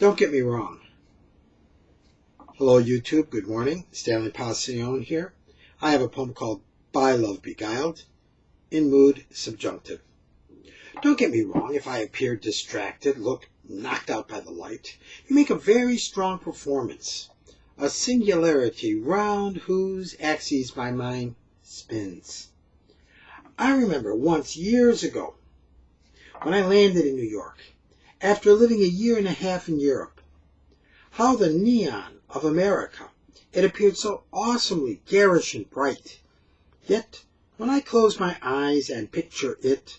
Don't get me wrong. Hello YouTube, good morning. Stanley Pacion here. I have a poem called By Love Beguiled in Mood Subjunctive. Don't get me wrong, if I appear distracted, look knocked out by the light, you make a very strong performance, a singularity round whose axes my mind spins. I remember once, years ago, when I landed in New York, after living a year and a half in Europe, how the neon of America, it appeared so awesomely garish and bright. Yet, when I close my eyes and picture it,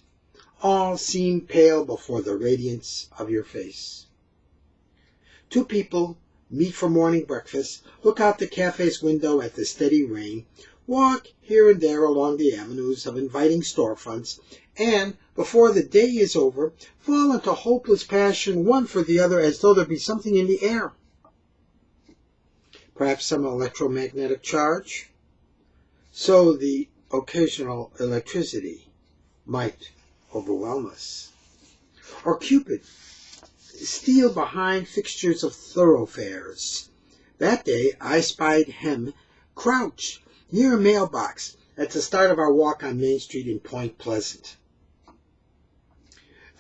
all seemed pale before the radiance of your face. Two people meet for morning breakfast, look out the cafe's window at the steady rain, walk here and there along the avenues of inviting storefronts, and, before the day is over, fall into hopeless passion one for the other as though there be something in the air. Perhaps some electromagnetic charge? So the occasional electricity might overwhelm us. Or Cupid steal behind fixtures of thoroughfares. That day I spied him crouched near a mailbox at the start of our walk on Main Street in Point Pleasant.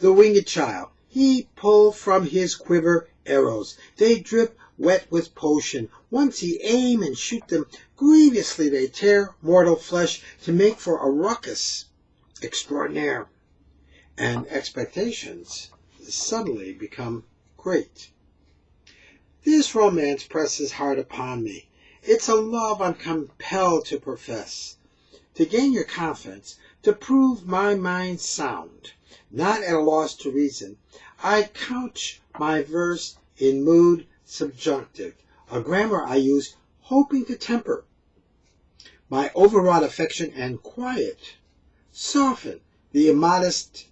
The winged child, he pulled from his quiver arrows. They drip wet with potion. Once he aim and shoot them, grievously they tear mortal flesh to make for a ruckus extraordinaire. And expectations suddenly become great. This romance presses hard upon me. It's a love I'm compelled to profess, to gain your confidence, to prove my mind sound. Not at a loss to reason, I couch my verse in mood subjunctive, a grammar I use hoping to temper my overwrought affection and quiet, soften the immodest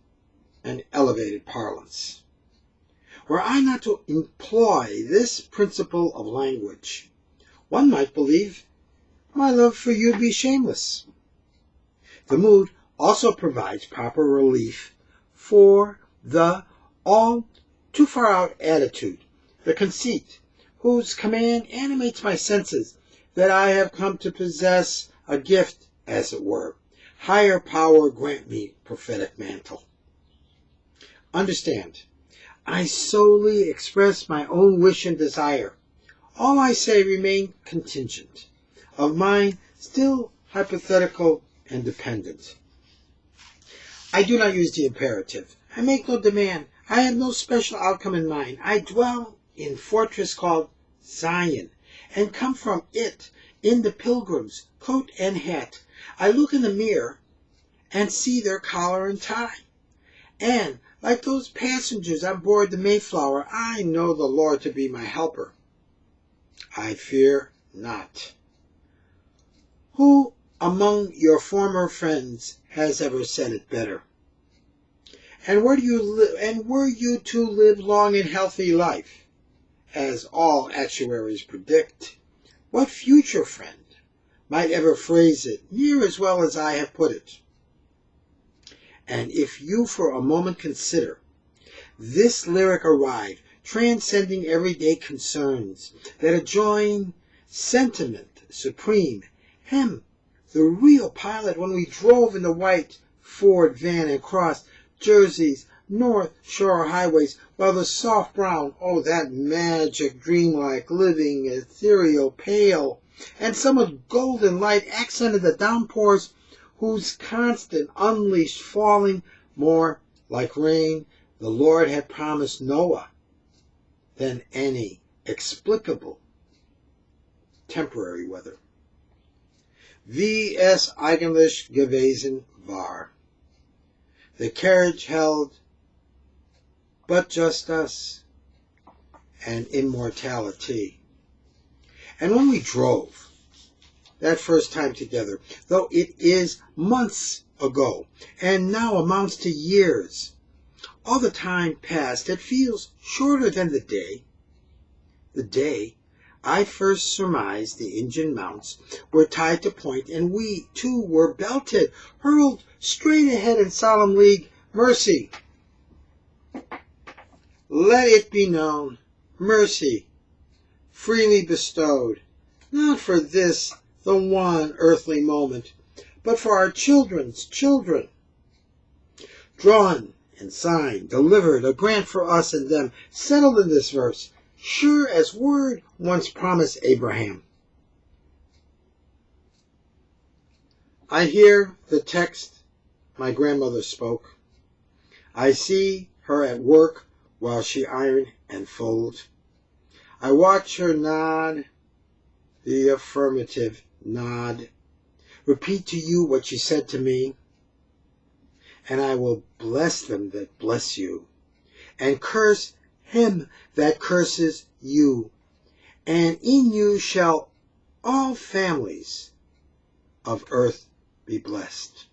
and elevated parlance. Were I not to employ this principle of language, one might believe my love for you be shameless. The mood also provides proper relief for the all too far out attitude, the conceit, whose command animates my senses, that I have come to possess a gift, as it were. Higher power grant me prophetic mantle. Understand, I solely express my own wish and desire. All I say remain contingent, of mine still hypothetical and dependent. I do not use the imperative. I make no demand. I have no special outcome in mind. I dwell in fortress called Zion, and come from it in the pilgrim's coat and hat. I look in the mirror and see their collar and tie. And, like those passengers on board the Mayflower, I know the Lord to be my helper. I fear not. Who among your former friends has ever said it better? And were you to live long and healthy life, as all actuaries predict, what future friend might ever phrase it near as well as I have put it? And if you for a moment consider this lyric arrived, transcending everyday concerns, that adjoin sentiment supreme, him, the real pilot, when we drove in the white Ford van and crossed Jersey's North Shore highways, while the soft brown, oh, that magic, dreamlike, living, ethereal, pale, and somewhat golden light accented the downpours, whose constant unleashed falling, more like rain, the Lord had promised Noah than any explicable temporary weather. V.S. eigentlich gewesen war. The carriage held but just us and immortality. And when we drove that first time together, though it is months ago and now amounts to years, all the time past, it feels shorter than the day. The day I first surmised the engine mounts were tied to point, and we, too, were belted, hurled straight ahead in solemn league. Mercy! Let it be known, mercy, freely bestowed, not for this, the one earthly moment, but for our children's children. Drawn and signed, delivered, a grant for us and them, settled in this verse, sure as word once promised Abraham. I hear the text my grandmother spoke. I see her at work while she ironed and folds. I watch her nod, the affirmative nod, repeat to you what she said to me, and I will bless them that bless you, and curse him that curses you, and in you shall all families of earth be blessed.